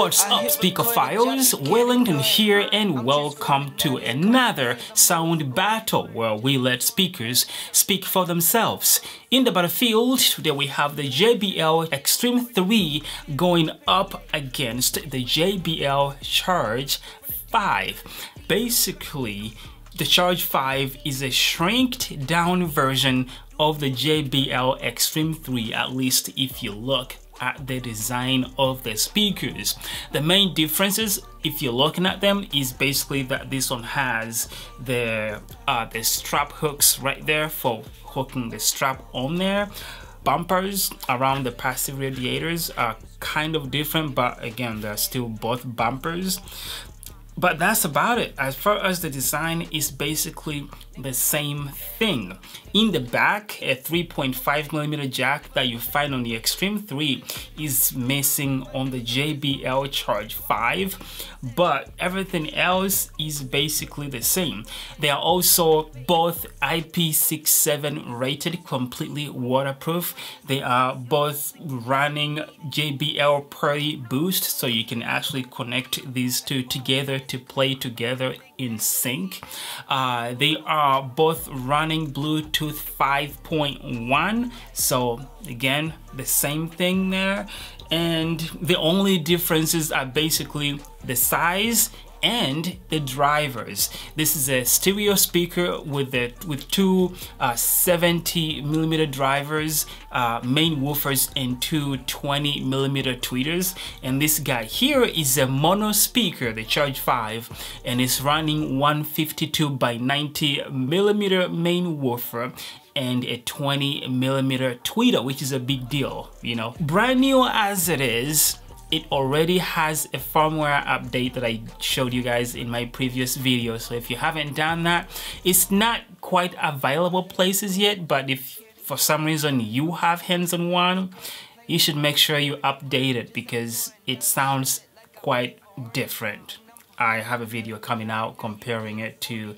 What's up, speakerphiles? Willington here, and welcome to another sound battle where we let speakers speak for themselves. In the battlefield, today we have the JBL Xtreme3 going up against the JBL Charge3. Basically, the Charge3 is a shrinked down version of the JBL Xtreme3, at least if you look at the design of the speakers. The main differences, if you're looking at them, is basically that this one has the strap hooks right there for hooking the strap on there. Bumpers around the passive radiators are kind of different, but again, they're still both bumpers. But that's about it. As far as the design is basically the same thing. In the back, a 3.5mm jack that you find on the Xtreme3 is missing on the JBL Charge3, but everything else is basically the same. They are also both IP67 rated, completely waterproof. They are both running JBL Purdy Boost, so you can actually connect these two together to play together in sync. They are both running Bluetooth 5.1, so again, the same thing there. And the only differences are basically the size and the drivers. This is a stereo speaker with two 70mm drivers, main woofers, and two 20mm tweeters. And this guy here is a mono speaker, the Charge3, and it's running 152x90mm main woofer and a 20mm tweeter, which is a big deal, you know. Brand new as it is, it already has a firmware update that I showed you guys in my previous video. So if you haven't done that, it's not quite available places yet, but if for some reason you have hands on one, you should make sure you update it because it sounds quite different. I have a video coming out comparing it to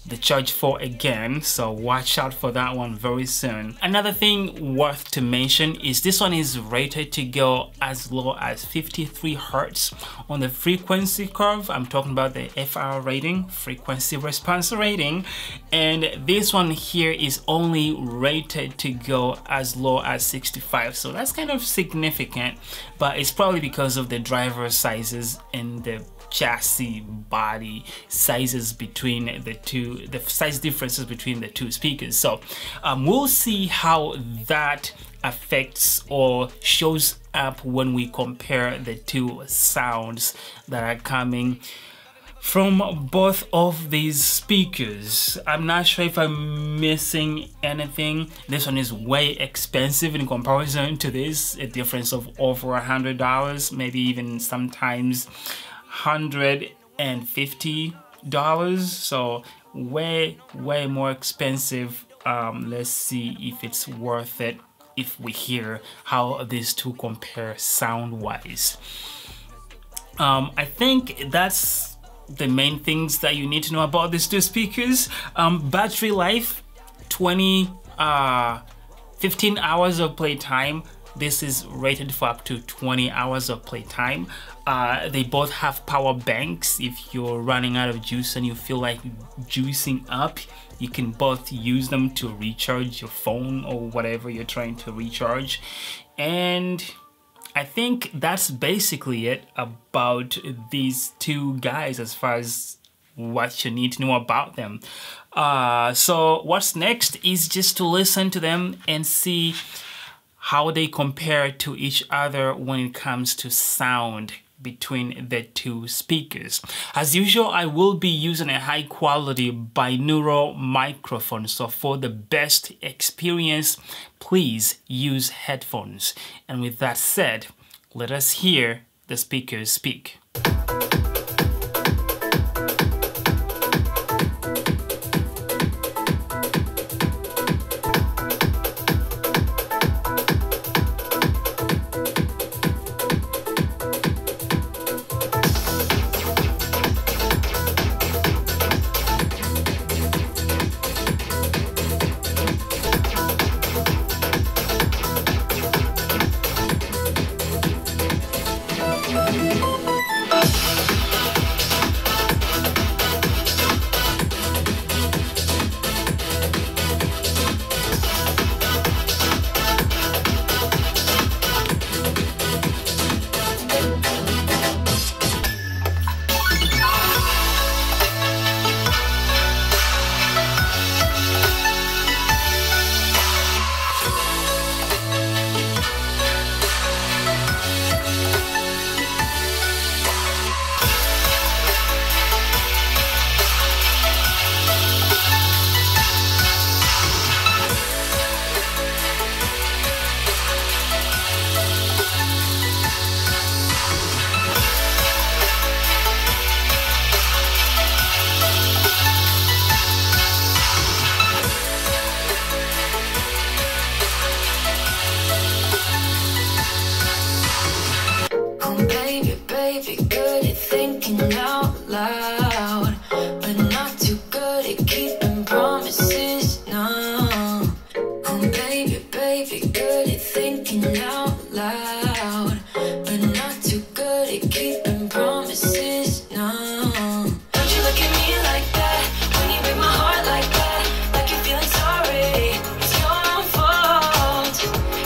the Charge3 again, so watch out for that one very soon. Another thing worth to mention is this one is rated to go as low as 53 Hz on the frequency curve. I'm talking about the FR rating, frequency response rating, and this one here is only rated to go as low as 65, so that's kind of significant, but it's probably because of the driver sizes and the chassis body sizes between the two, the size differences between the two speakers. So we'll see how that affects or shows up when we compare the two sounds that are coming from both of these speakers. I'm not sure if I'm missing anything. This one is way expensive in comparison to this, a difference of over $100, maybe even sometimes $150, so way more expensive. Let's see if it's worth it if we hear how these two compare sound wise. I think that's the main things that you need to know about these two speakers. Battery life, 15 hours of playtime. This is rated for up to 20 hours of playtime. They both have power banks. If you're running out of juice and you feel like juicing up, you can both use them to recharge your phone or whatever you're trying to recharge. And I think that's basically it about these two guys as far as what you need to know about them. So what's next is just to listen to them and see how they compare to each other when it comes to sound between the two speakers. As usual, I will be using a high quality binaural microphone, so for the best experience, please use headphones. And with that said, let us hear the speakers speak. baby, good at thinking out loud, but not too good at keeping promises, no. Oh baby, baby, good at thinking out loud, but not too good at keeping promises, no. Don't you look at me like that, when you break my heart like that, like you're feeling sorry, it's your own fault,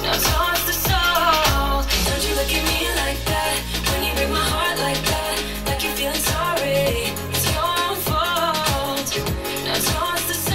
now toss the salt. Don't you look at me like that, when you break my heart like that, like you're feeling sorry, it's your own fault, now toss the salt.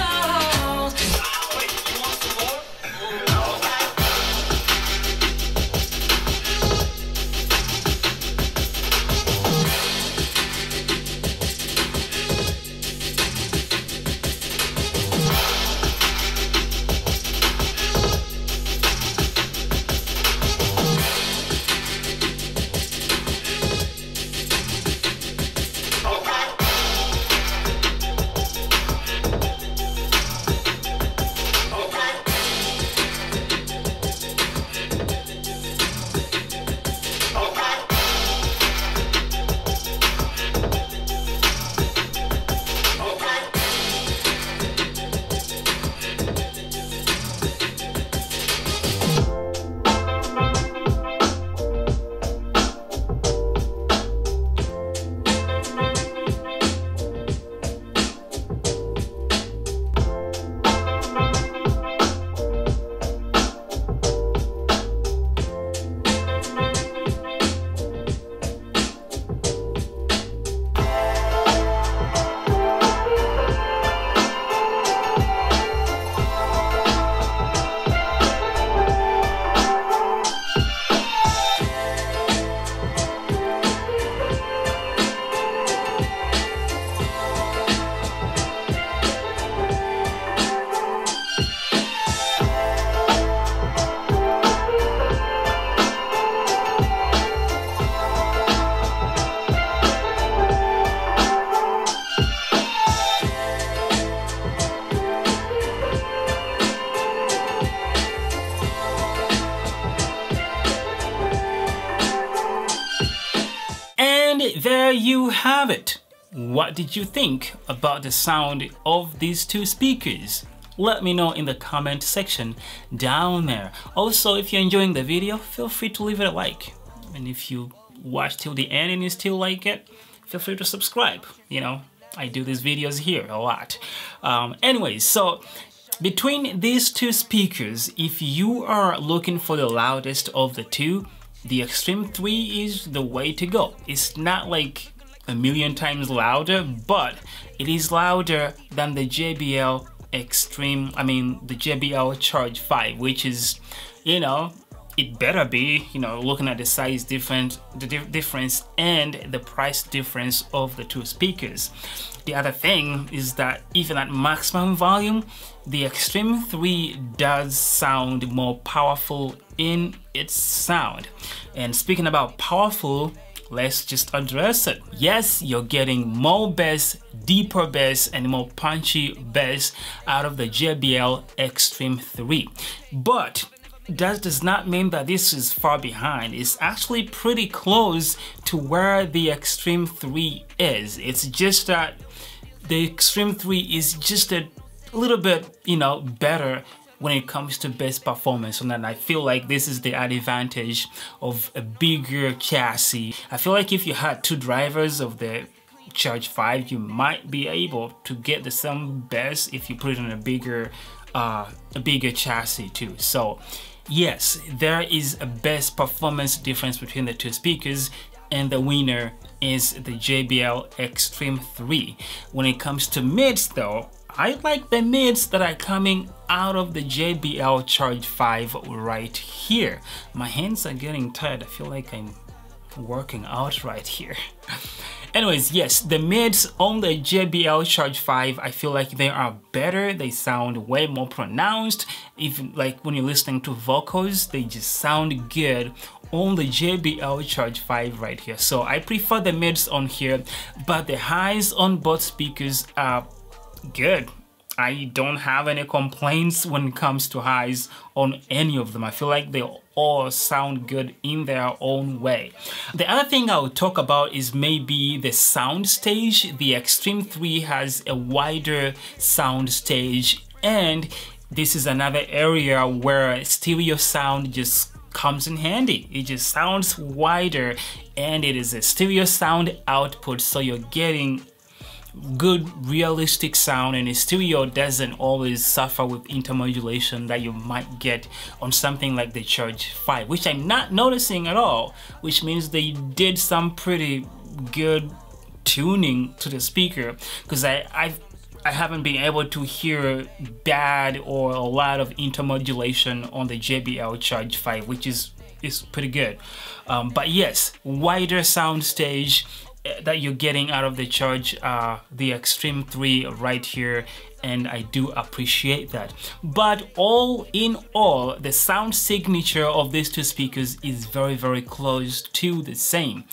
There you have it. What did you think about the sound of these two speakers? Let me know in the comment section down there. Also, if you're enjoying the video, feel free to leave it a like. And if you watch till the end and you still like it, feel free to subscribe. You know, I do these videos here a lot. Anyways, so between these two speakers, if you are looking for the loudest of the two, the Xtreme3 is the way to go. It's not like a million times louder, but it is louder than the JBL Xtreme, the JBL Charge3, which is, you know, it better be, you know, looking at the size difference and the price difference of the two speakers. The other thing is that even at maximum volume, the Xtreme3 does sound more powerful in its sound. And speaking about powerful, let's just address it. Yes, you're getting more bass, deeper bass, and more punchy bass out of the JBL Xtreme3. But that does not mean that this is far behind. It's actually pretty close to where the Xtreme3 is. It's just that the Xtreme3 is just a little bit, you know, better when it comes to bass performance. And then I feel like this is the advantage of a bigger chassis. I feel like if you had two drivers of the Charge3, you might be able to get the same bass if you put it on a bigger chassis too. So yes, there is a bass performance difference between the two speakers, and the winner is the JBL Xtreme3. When it comes to mids though, I like the mids that are coming out of the JBL Charge3 right here. My hands are getting tired. I feel like I'm working out right here. Anyways, yes, the mids on the JBL Charge3, I feel like they are better. They sound way more pronounced. Even like when you're listening to vocals, they just sound good on the JBL Charge3 right here. So I prefer the mids on here, but the highs on both speakers are good. I don't have any complaints when it comes to highs on any of them. I feel like they all sound good in their own way. The other thing I would talk about is maybe the sound stage. The Xtreme3 has a wider sound stage, and this is another area where stereo sound just comes in handy. It just sounds wider, and it is a stereo sound output, so you're getting good realistic sound, and stereo doesn't always suffer with intermodulation that you might get on something like the Charge 5, which I'm not noticing at all, which means they did some pretty good tuning to the speaker, because I haven't been able to hear bad or a lot of intermodulation on the JBL Charge 5, which is pretty good. But yes, wider sound stage that you're getting out of the Charge, the Xtreme3 right here, and I do appreciate that. But all in all, the sound signature of these two speakers is very, very close to the same.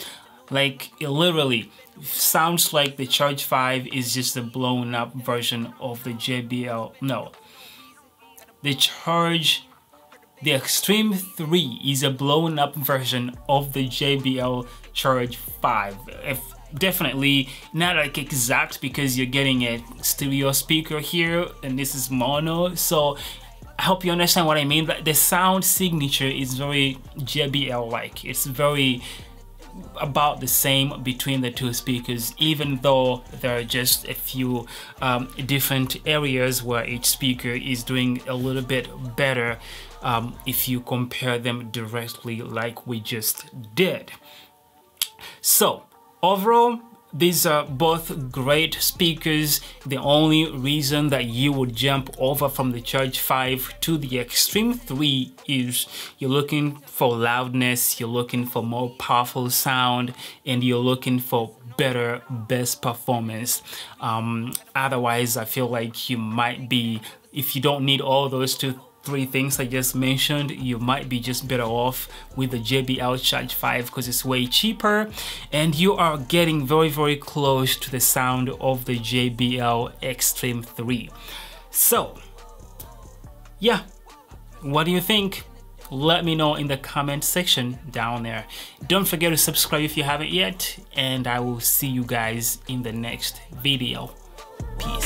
Like, it literally sounds like the Charge 5 is just a blown up version of the JBL. No, the Xtreme3 is a blown up version of the JBL Charge 5. Definitely not like exact, because you're getting a stereo speaker here and this is mono, so I hope you understand what I mean. But the sound signature is very JBL like. It's very about the same between the two speakers, even though there are just a few different areas where each speaker is doing a little bit better if you compare them directly like we just did. So overall, these are both great speakers. The only reason that you would jump over from the Charge 5 to the Xtreme3 is you're looking for loudness, you're looking for more powerful sound, and you're looking for better bass performance. Otherwise, I feel like you might be, if you don't need all those three things I just mentioned, you might be just better off with the JBL Charge 5, because it's way cheaper and you are getting very, very close to the sound of the JBL Xtreme3. So yeah, what do you think? Let me know in the comment section down there. Don't forget to subscribe if you haven't yet, and I will see you guys in the next video. Peace.